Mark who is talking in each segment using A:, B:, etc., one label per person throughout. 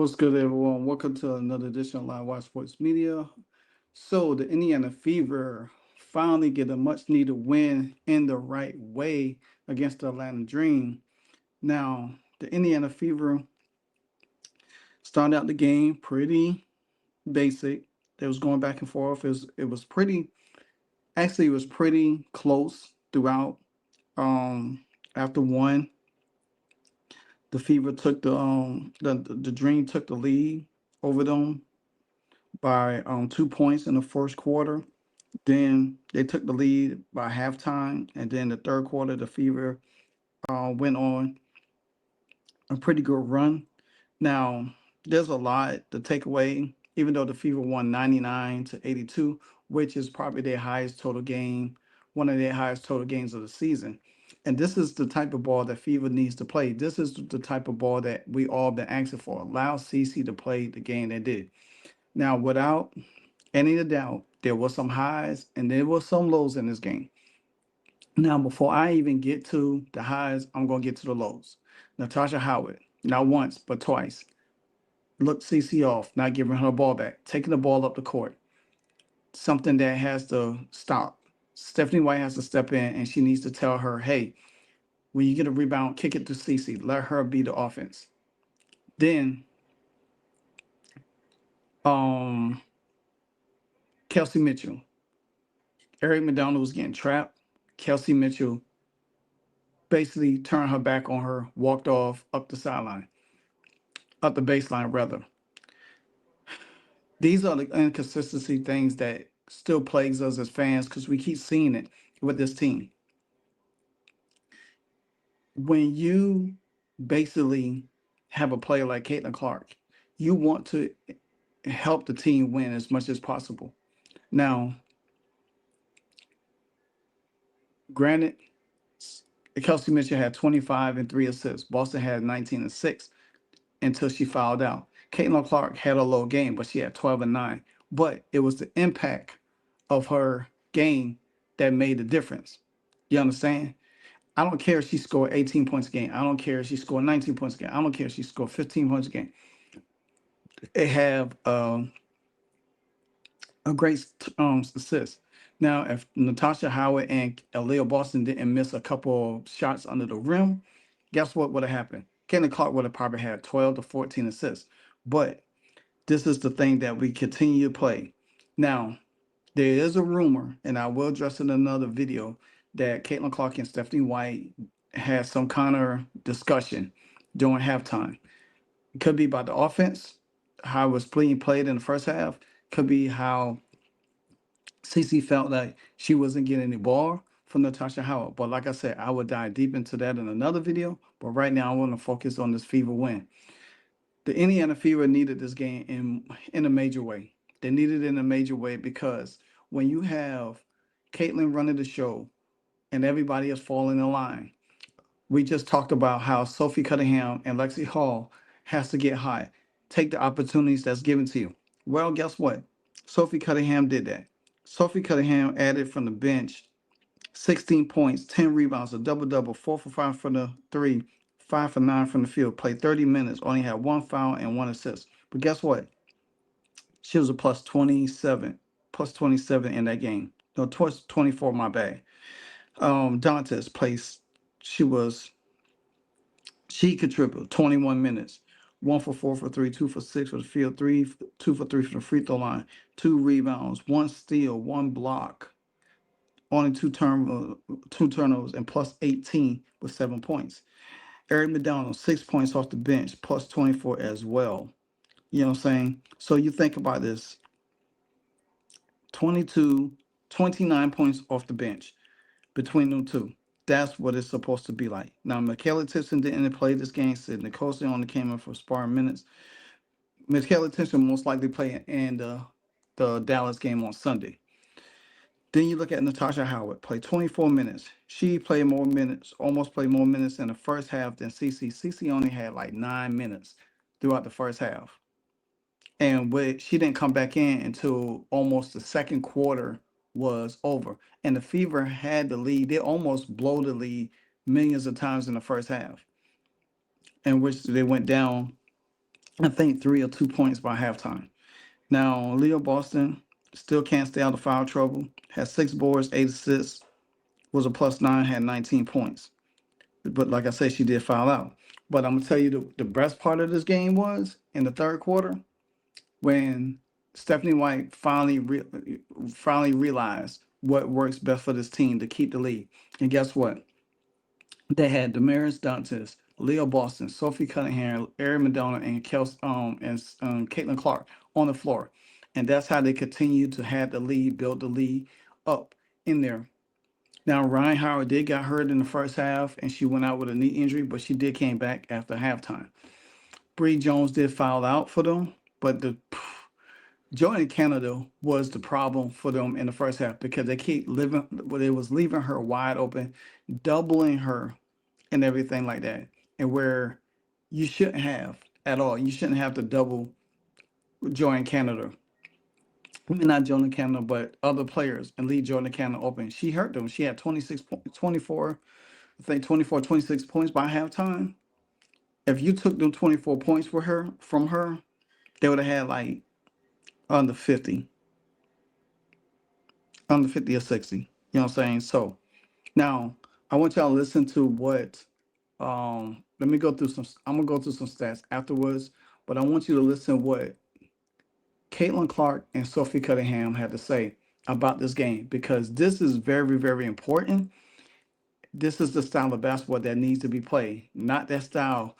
A: What's good, everyone? Welcome to another edition of Live Watch Sports Media. So, the Indiana Fever finally get a much needed win in the right way against the Atlanta Dream. Now, the Indiana Fever started out the game pretty basic. They was going back and forth. It was pretty actually it was pretty close throughout. After one, the Fever took the Dream took the lead over them by 2 points in the first quarter. Then they took the lead by halftime, and then the third quarter, the Fever went on a pretty good run. Now, there's a lot to take away, even though the Fever won 99-82, which is probably their highest total game, one of their highest total games of the season. And this is the type of ball that Fever needs to play. This is the type of ball that we all been asking for. Allow CC to play the game they did. Now, without any doubt, there was some highs and there was some lows in this game. Now, before I even get to the highs, I'm going to get to the lows. Natasha Howard, not once, but twice, looked CC off, not giving her ball back, taking the ball up the court. Something that has to stop. Stephanie White has to step in and she needs to tell her, hey, when you get a rebound, kick it to CC. Let her be the offense. Then, um, Kelsey Mitchell. Eric McDonald was getting trapped. Kelsey Mitchell basically turned her back on her, walked off up the sideline, up the baseline rather. These are the inconsistency things that still plagues us as fans because we keep seeing it with this team. When you basically have a player like Caitlin Clark, you want to help the team win as much as possible. Now, granted, Kelsey Mitchell had 25 and 3 assists. Boston had 19 and 6 until she fouled out. Caitlin Clark had a low game, but she had 12 and 9. But it was the impact of her game that made the difference. You understand? I don't care if she scored 18 points a game. I don't care if she scored 19 points a game. I don't care if she scored 15 points a game. They have a great assist. Now, if Natasha Howard and Aaliyah Boston didn't miss a couple of shots under the rim, guess what would have happened? Caitlin Clark would have probably had 12 to 14 assists. But this is the thing that we continue to play. Now, there is a rumor, and I will address it in another video, that Caitlin Clark and Stephanie White had some kind of discussion during halftime. It could be about the offense, how it was being played in the first half. Could be how CC felt like she wasn't getting any ball from Natasha Howard. But like I said, I would dive deep into that in another video. But right now, I want to focus on this Fever win. The Indiana Fever needed this game in a major way. They needed it in a major way because when you have Caitlin running the show and everybody is falling in line, we just talked about how Sophie Cunningham and Lexi Hall has to get hot, take the opportunities that's given to you. Well, guess what? Sophie Cunningham did that. Sophie Cunningham added from the bench 16 points, 10 rebounds, a double double, 4 for 5 from the three, 5 for 9 from the field. Played 30 minutes, only had one foul and one assist. But guess what? She was a plus 27 in that game. No, 24, my bad. Dantes placed, she was, she contributed 21 minutes. 1 for 4 for 3, 2 for 6 for the field, 2 for 3 for the free throw line, 2 rebounds, 1 steal, 1 block, only two turnovers, and plus 18 with 7 points. Eric McDonald, 6 points off the bench, plus 24 as well. You know what I'm saying? So you think about this 29 points off the bench between them two. That's what it's supposed to be like. Now, Michaela Tipson didn't play this game. Sid Nicosia only came in for sparring minutes. Michaela Tipson most likely play in the Dallas game on Sunday. Then you look at Natasha Howard, played 24 minutes. She played more minutes, almost played more minutes in the first half than CC. CC only had like 9 minutes throughout the first half. And she didn't come back in until almost the second quarter was over. And the Fever had the lead. They almost blow the lead millions of times in the first half, in which they went down I think 3 or 2 points by halftime. Now, Leo Boston still can't stay out of foul trouble. Had 6 boards, 8 assists, was a +9, had 19 points. But like I said, she did foul out. But I'm gonna tell you the best part of this game was in the third quarter when Stephanie White finally realized what works best for this team to keep the lead. And guess what? They had Damaris Dantes, Leo Boston, Sophie Cunningham, Erin Madonna, and Caitlin Clark on the floor. And that's how they continue to have the lead, build the lead up in there. Now Ryan Howard did got hurt in the first half, and she went out with a knee injury, but she did came back after halftime. Bree Jones did foul out for them, but the Jordan Canada was the problem for them in the first half because they keep living, well, they was leaving her wide open, doubling her and everything like that. And where you shouldn't have at all. You shouldn't have to double Jordan Canada. I mean, not Jordan Canada, but other players and leave Jordan Canada open. She hurt them. She had 24, I think 24, 26 points by halftime. If you took them 24 points for her from her, they would have had like under 50, under 50 or 60. You know what I'm saying? So now I want y'all to listen to what let me go through some, I'm gonna go through some stats afterwards, but I want you to listen what Caitlin Clark and Sophie Cunningham had to say about this game because this is very, very important. This is the style of basketball that needs to be played, not that style.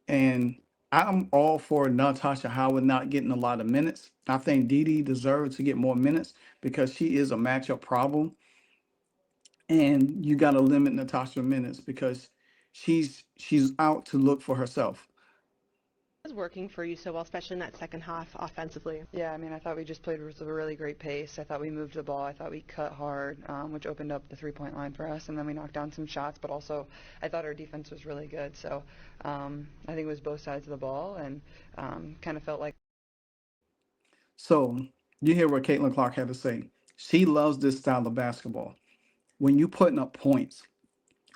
A: And I'm all for Natasha Howard not getting a lot of minutes. I think Dee Dee deserves to get more minutes because she is a matchup problem. And you got to limit Natasha minutes because she's out to look for herself.
B: Was working for you so well, especially in that second half offensively.
C: Yeah, I mean, I thought we just played with a really great pace. I thought we moved the ball. I thought we cut hard, which opened up the three-point line for us, and then we knocked down some shots. But also, I thought our defense was really good. So I think it was both sides of the ball, and kind of felt like.
A: So you hear what Caitlin Clark had to say. She loves this style of basketball. When you putting up points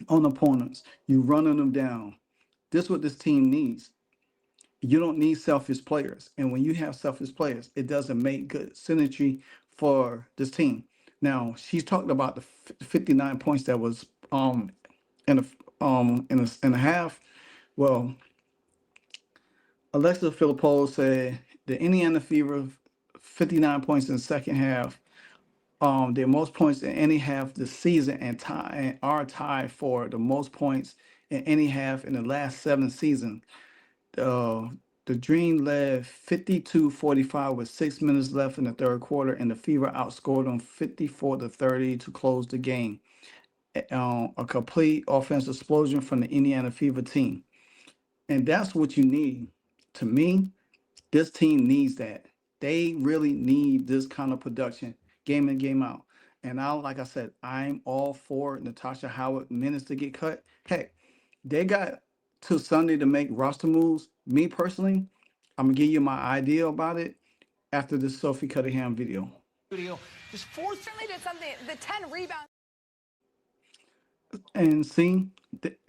A: on opponents, you running them down. This is what this team needs. You don't need selfish players. And when you have selfish players, it doesn't make good synergy for this team. Now, she's talked about the 59 points that was in a half. Well, Alexa Filippo said the Indiana Fever 59 points in the second half. Their most points in any half this season and are tied for the most points in any half in the last 7 seasons. uh, the Dream led 52-45 with 6 minutes left in the third quarter, and the Fever outscored them 54-30 to close the game. A complete offensive explosion from the Indiana Fever team. And that's what you need. To me, this team needs that. They really need this kind of production, game in, game out. And I, like I said, I'm all for Natasha Howard minutes to get cut. Heck, they got till Sunday to make roster moves. Me personally, I'm gonna give you my idea about it after this Sophie Cunningham video. Just four certainly did something. The 10 rebounds. And see,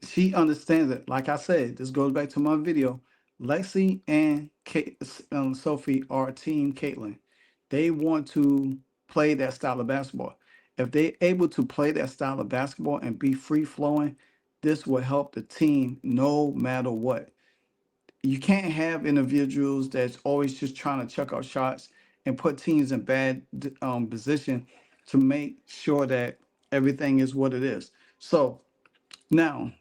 A: she understands it. Like I said, this goes back to my video. Lexi and Sophie are team Caitlin. They want to play that style of basketball. If they're able to play that style of basketball and be free flowing, this will help the team no matter what. You can't have individuals that's always just trying to chuck out shots and put teams in bad position to make sure that everything is what it is. So now,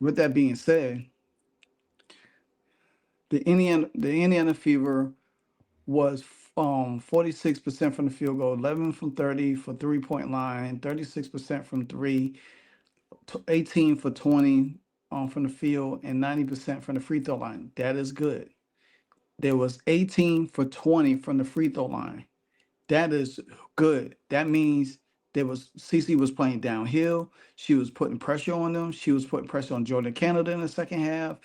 A: with that being said, the Indiana Fever was 46% from the field goal, 11 from 30 for 3-point line, 36% from three, 18 for 20 from the field, and 90% from the free throw line. That is good. There was 18 for 20 from the free throw line. That is good. That means there was CC was playing downhill. She was putting pressure on them. She was putting pressure on Jordan Canada in the second half.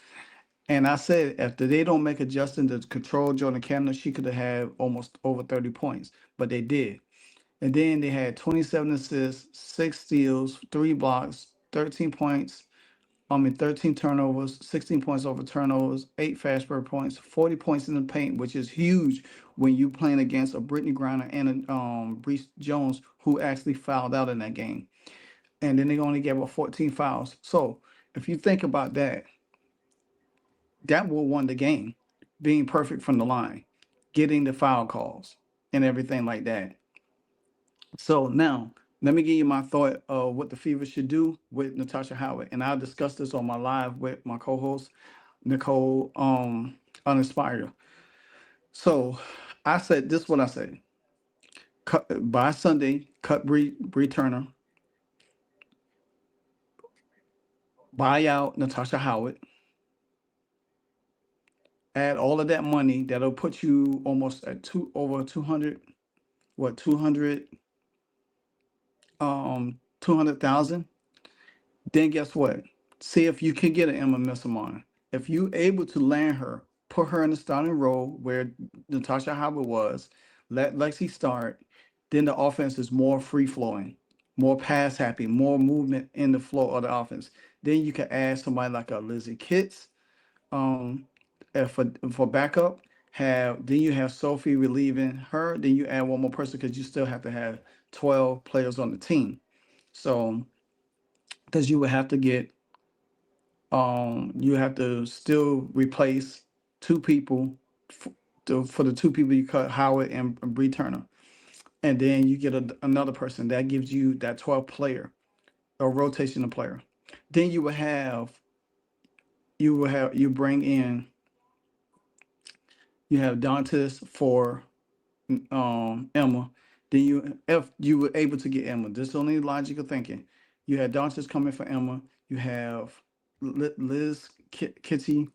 A: And I said, after they don't make a Justin to control Jordan Canada, she could have had almost over 30 points, but they did. And then they had 27 assists, 6 steals, 3 blocks, 13 points, 13 turnovers, 16 points over turnovers, 8 fast break points, 40 points in the paint, which is huge when you playing against a Brittany Griner and a Brees Jones who actually fouled out in that game. And then they only gave up 14 fouls. So if you think about that, that will won the game, being perfect from the line, getting the foul calls and everything like that. So now let me give you my thought of what the Fever should do with Natasha Howard. And I'll discuss this on my live with my co-host, Nicole Uninspired. So I said this is what I said. Cut by Sunday, cut Bree Turner, buy out Natasha Howard, add all of that money, that'll put you almost at over 200, what 200,000. Then guess what? See if you can get an Emma Missamon. If you able to land her, put her in the starting role where Natasha Howard was, let Lexi start, then the offense is more free flowing, more pass happy, more movement in the flow of the offense. Then you can add somebody like a Lizzie Kitts. And for backup, then you have Sophie relieving her. Then you add one more person because you still have to have 12 players on the team. So because you would have to get you have to still replace two people for the two people you cut, Howard and Bree Turner, and then you get another person that gives you that 12 player or rotational player. Then you bring in, you have Dantes for Emma. Then if you were able to get Emma, this is only logical thinking. You had Dantes coming for Emma. You have Liz Kitty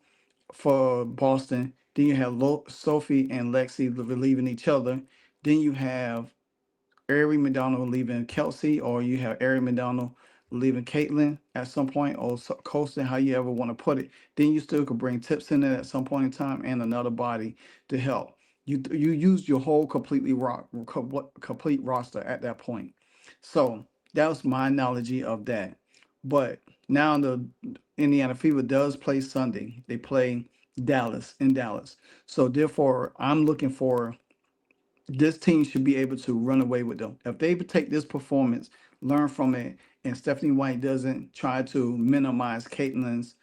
A: for Boston. Then you have Sophie and Lexi relieving each other. Then you have Ari McDonald leaving Kelsey, or you have Ari McDonald leaving Caitlin at some point, or Colston, how you ever want to put it. Then you still could bring Tips in at some point in time and another body to help. You use your whole complete roster at that point. So that was my analogy of that. But now the Indiana Fever does play Sunday. They play Dallas in Dallas. So therefore, I'm looking for this team should be able to run away with them. If they take this performance, learn from it, and Stephanie White doesn't try to minimize Caitlin's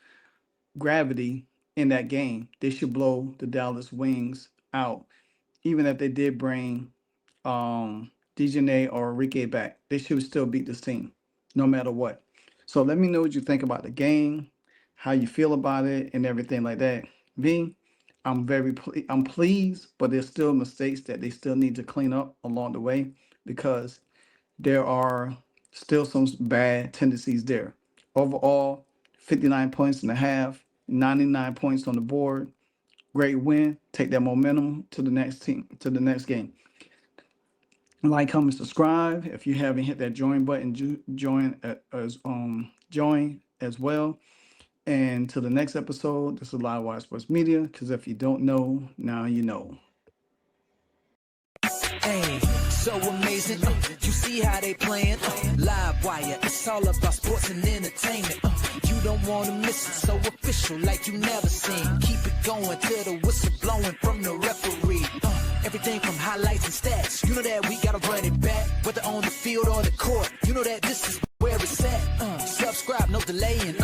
A: gravity in that game, they should blow the Dallas Wings out. Even if they did bring Dejanay or Enrique back, they should still beat this team, no matter what. So let me know what you think about the game, how you feel about it, and everything like that. Me, I'm pleased, but there's still mistakes that they still need to clean up along the way because there are still some bad tendencies there. Overall, 59 points and a half, 99 points on the board. Great win. Take that momentum to the next team, to the next game. Like, comment, subscribe. If you haven't hit that join button, join as well. And to the next episode, this is Live Wire Sports Media, because if you don't know, now you know.
D: Hey, so amazing. You see how they playing? Live Wire, it's all about sports and entertainment. You don't want to miss it, so official like you never seen. Keep it going till the whistle blowing from the referee. Everything from highlights and stats. You know that we gotta run it back, whether on the field or the court. You know that this is where it's at. Subscribe, no delaying.